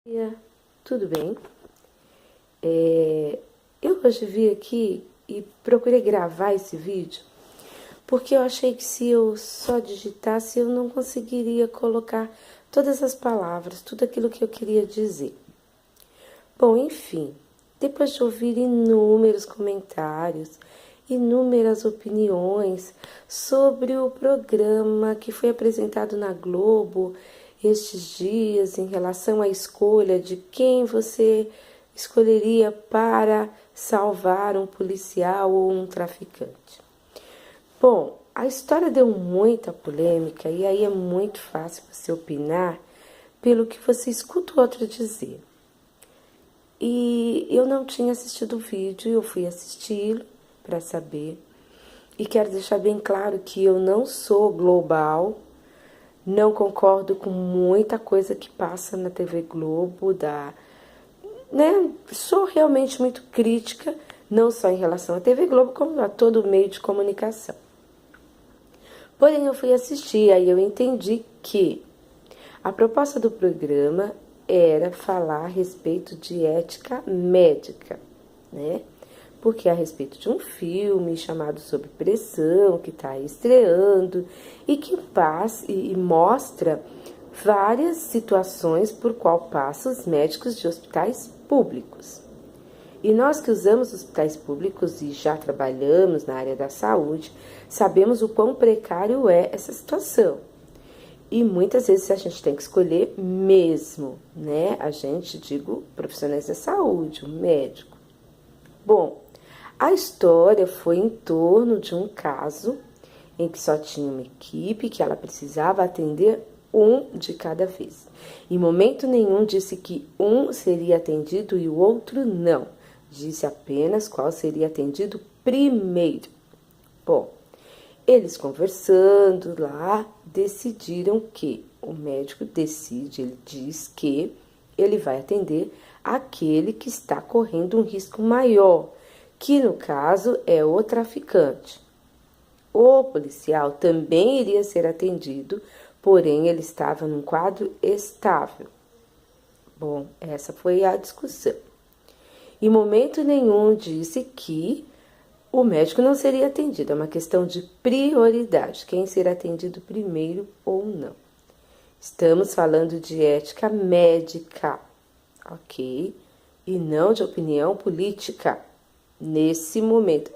Dia, tudo bem? Eu hoje vim aqui e procurei gravar esse vídeo porque eu achei que se eu só digitasse eu não conseguiria colocar todas as palavras, tudo aquilo que eu queria dizer. Bom, enfim, depois de ouvir inúmeros comentários, inúmeras opiniões sobre o programa que foi apresentado na Globo estes dias em relação à escolha de quem você escolheria para salvar um policial ou um traficante. Bom, a história deu muita polêmica e aí é muito fácil você opinar pelo que você escuta o outro dizer. E eu não tinha assistido o vídeo, eu fui assisti-lo para saber. E quero deixar bem claro que eu não sou global, não concordo com muita coisa que passa na TV Globo, sou realmente muito crítica, não só em relação à TV Globo, como a todo meio de comunicação. Porém, eu fui assistir, aí eu entendi que a proposta do programa era falar a respeito de ética médica, né? Porque é a respeito de um filme chamado Sob Pressão, que está estreando e que passa e mostra várias situações por qual passam os médicos de hospitais públicos. E nós que usamos hospitais públicos e já trabalhamos na área da saúde, sabemos o quão precário é essa situação. E muitas vezes a gente tem que escolher mesmo, né? A gente, digo, profissionais da saúde, o médico. Bom, a história foi em torno de um caso em que só tinha uma equipe que ela precisava atender um de cada vez. Em momento nenhum disse que um seria atendido e o outro não. Disse apenas qual seria atendido primeiro. Bom, eles conversando lá, decidiram que o médico decide, ele diz que ele vai atender aquele que está correndo um risco maior, que no caso é o traficante. O policial também iria ser atendido, porém ele estava num quadro estável. Bom, essa foi a discussão. Em momento nenhum disse que o médico não seria atendido, é uma questão de prioridade, quem será atendido primeiro ou não. Estamos falando de ética médica, ok? E não de opinião política. Nesse momento,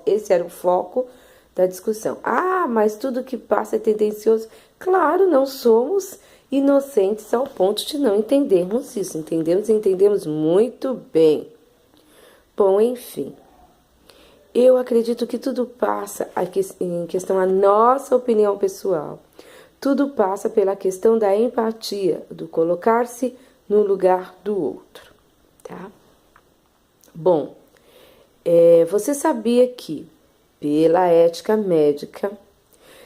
esse era o foco da discussão. Ah, mas tudo que passa é tendencioso. Claro, não somos inocentes ao ponto de não entendermos isso. Entendemos muito bem. Bom, enfim. Eu acredito que tudo passa, em questão a nossa opinião pessoal, tudo passa pela questão da empatia, do colocar-se no lugar do outro, tá? Bom, você sabia que, pela ética médica,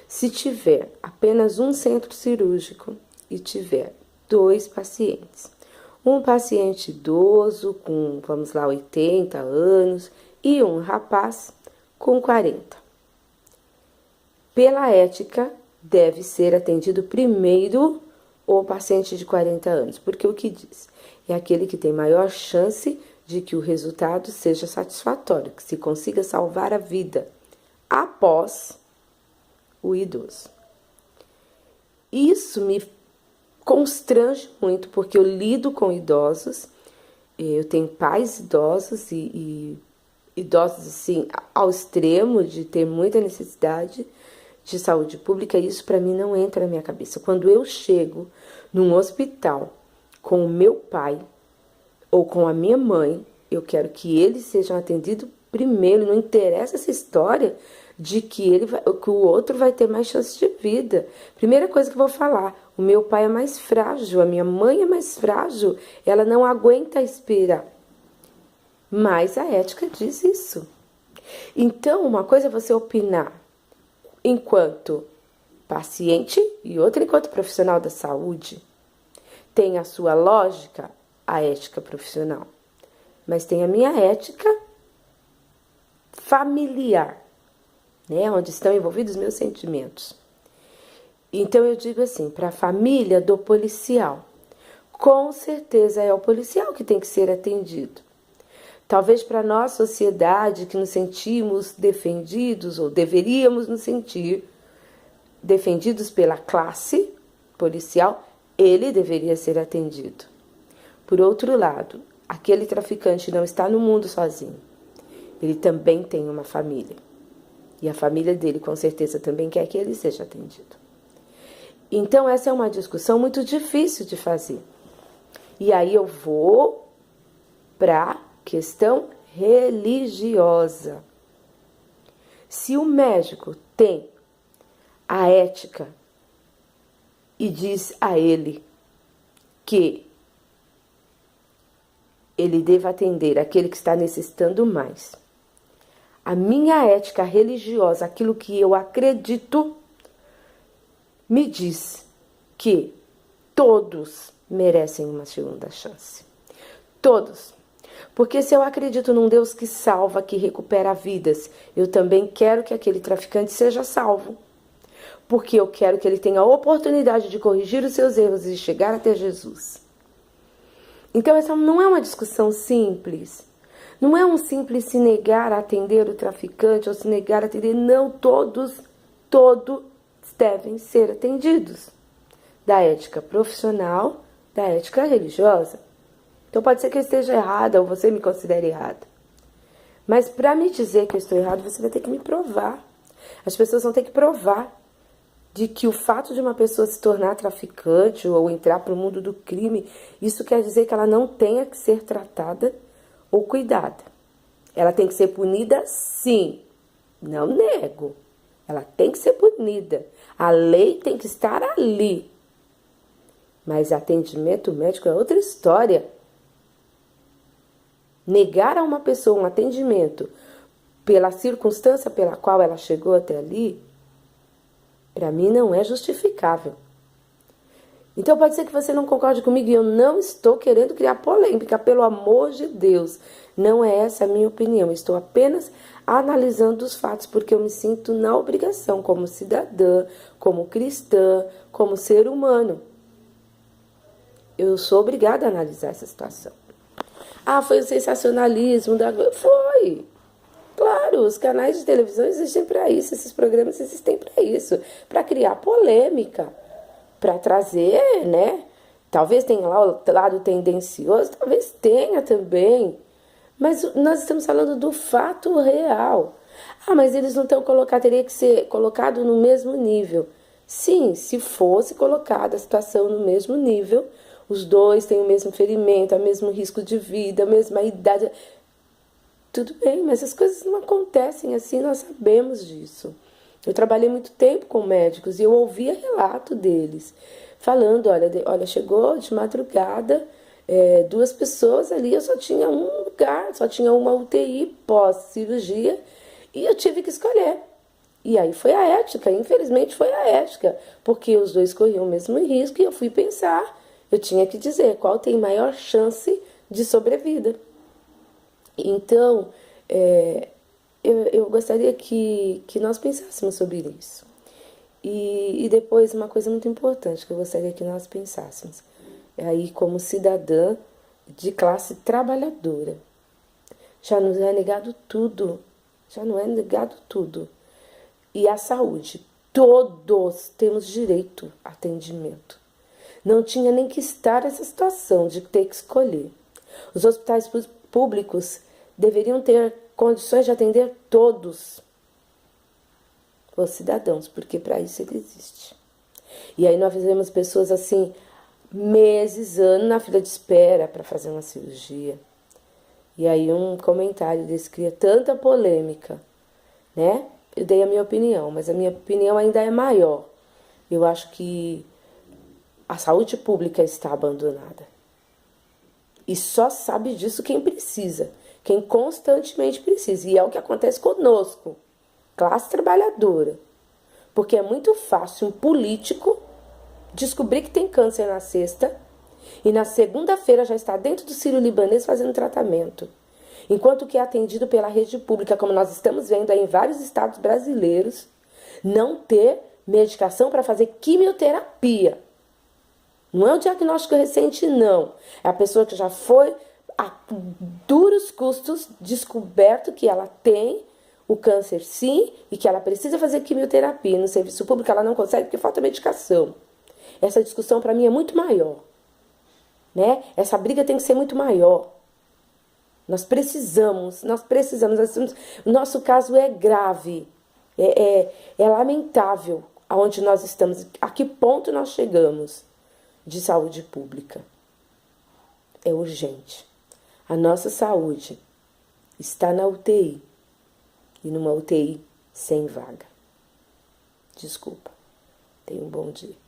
se tiver apenas um centro cirúrgico e tiver 2 pacientes, um paciente idoso com, vamos lá, 80 anos e um rapaz com 40. Pela ética, deve ser atendido primeiro o paciente de 40 anos, porque o que diz? É aquele que tem maior chance de que o resultado seja satisfatório, que se consiga salvar a vida após o idoso. Isso me constrange muito, porque eu lido com idosos, eu tenho pais idosos e idosos assim ao extremo de ter muita necessidade de saúde pública, isso para mim não entra na minha cabeça. Quando eu chego num hospital com o meu pai ou com a minha mãe, eu quero que eles sejam atendidos primeiro, não interessa essa história de que que o outro vai ter mais chance de vida. Primeira coisa que eu vou falar, o meu pai é mais frágil, a minha mãe é mais frágil, ela não aguenta esperar. Mas a ética diz isso. Então, uma coisa é você opinar enquanto paciente e outra enquanto profissional da saúde. Tem a sua lógica, a ética profissional. Mas tem a minha ética familiar, né? Onde estão envolvidos meus sentimentos. Então, eu digo assim, para a família do policial, com certeza é o policial que tem que ser atendido. Talvez para nós, sociedade, que nos sentimos defendidos, ou deveríamos nos sentir defendidos pela classe policial, ele deveria ser atendido. Por outro lado, aquele traficante não está no mundo sozinho. Ele também tem uma família. E a família dele, com certeza, também quer que ele seja atendido. Então, essa é uma discussão muito difícil de fazer. E aí eu vou para a questão religiosa. Se o médico tem a ética e diz a ele que ele deva atender aquele que está necessitando mais, a minha ética religiosa, aquilo que eu acredito, me diz que todos merecem uma segunda chance. Todos. Porque se eu acredito num Deus que salva, que recupera vidas, eu também quero que aquele traficante seja salvo. Porque eu quero que ele tenha a oportunidade de corrigir os seus erros e chegar até Jesus. Então essa não é uma discussão simples. Não é um simples se negar a atender o traficante ou se negar a atender. Não, todos devem ser atendidos. Da ética profissional, da ética religiosa. Então pode ser que eu esteja errada ou você me considere errada. Mas para me dizer que eu estou errado, você vai ter que me provar. As pessoas vão ter que provar de que o fato de uma pessoa se tornar traficante ou entrar para o mundo do crime, isso quer dizer que ela não tenha que ser tratada ou cuidada. Ela tem que ser punida, sim. Não nego. Ela tem que ser punida. A lei tem que estar ali. Mas atendimento médico é outra história. Negar a uma pessoa um atendimento pela circunstância pela qual ela chegou até ali, para mim não é justificável. Então pode ser que você não concorde comigo e eu não estou querendo criar polêmica, pelo amor de Deus. Não é essa a minha opinião, eu estou apenas analisando os fatos, porque eu me sinto na obrigação, como cidadã, como cristã, como ser humano. Eu sou obrigada a analisar essa situação. Ah, foi o sensacionalismo da... Foi! Claro, os canais de televisão existem para isso, esses programas existem para isso, para criar polêmica, para trazer, né? Talvez tenha lá o lado tendencioso, talvez tenha também, mas nós estamos falando do fato real. Ah, mas eles não estão colocados, teria que ser colocado no mesmo nível. Sim, se fosse colocada a situação no mesmo nível, os dois têm o mesmo ferimento, o mesmo risco de vida, a mesma idade. Tudo bem, mas as coisas não acontecem assim, nós sabemos disso. Eu trabalhei muito tempo com médicos e eu ouvia relato deles, falando, olha, chegou de madrugada, 2 pessoas ali, eu só tinha um lugar, só tinha uma UTI pós-cirurgia e eu tive que escolher. E aí foi a ética, infelizmente foi a ética, porque os dois corriam o mesmo risco e eu fui pensar, eu tinha que dizer qual tem maior chance de sobrevida. Então, eu gostaria que nós pensássemos sobre isso. E depois, uma coisa muito importante que eu gostaria que nós pensássemos, aí como cidadã de classe trabalhadora. Já nos é negado tudo, E a saúde, todos temos direito a atendimento. Não tinha nem que estar essa situação de ter que escolher. Os hospitais públicos deveriam ter condições de atender todos os cidadãos, porque para isso ele existe. E aí nós vemos pessoas assim, meses, anos na fila de espera para fazer uma cirurgia. E aí um comentário desse cria tanta polêmica, né? Eu dei a minha opinião, mas a minha opinião ainda é maior. Eu acho que a saúde pública está abandonada. E só sabe disso quem precisa, quem constantemente precisa. E é o que acontece conosco, classe trabalhadora. Porque é muito fácil um político descobrir que tem câncer na sexta e na segunda-feira já está dentro do Sírio-Libanês fazendo tratamento. Enquanto que é atendido pela rede pública, como nós estamos vendo aí em vários estados brasileiros, não ter medicação para fazer quimioterapia. Não é um diagnóstico recente, não. É a pessoa que já foi a duros custos descoberto que ela tem o câncer sim e que ela precisa fazer quimioterapia. No serviço público ela não consegue porque falta medicação. Essa discussão para mim é muito maior, né? Essa briga tem que ser muito maior. Nós precisamos. O nosso caso é grave, é lamentável aonde nós estamos, a que ponto nós chegamos de saúde pública. É urgente. A nossa saúde está na UTI e numa UTI sem vaga. Desculpa. Tenha um bom dia.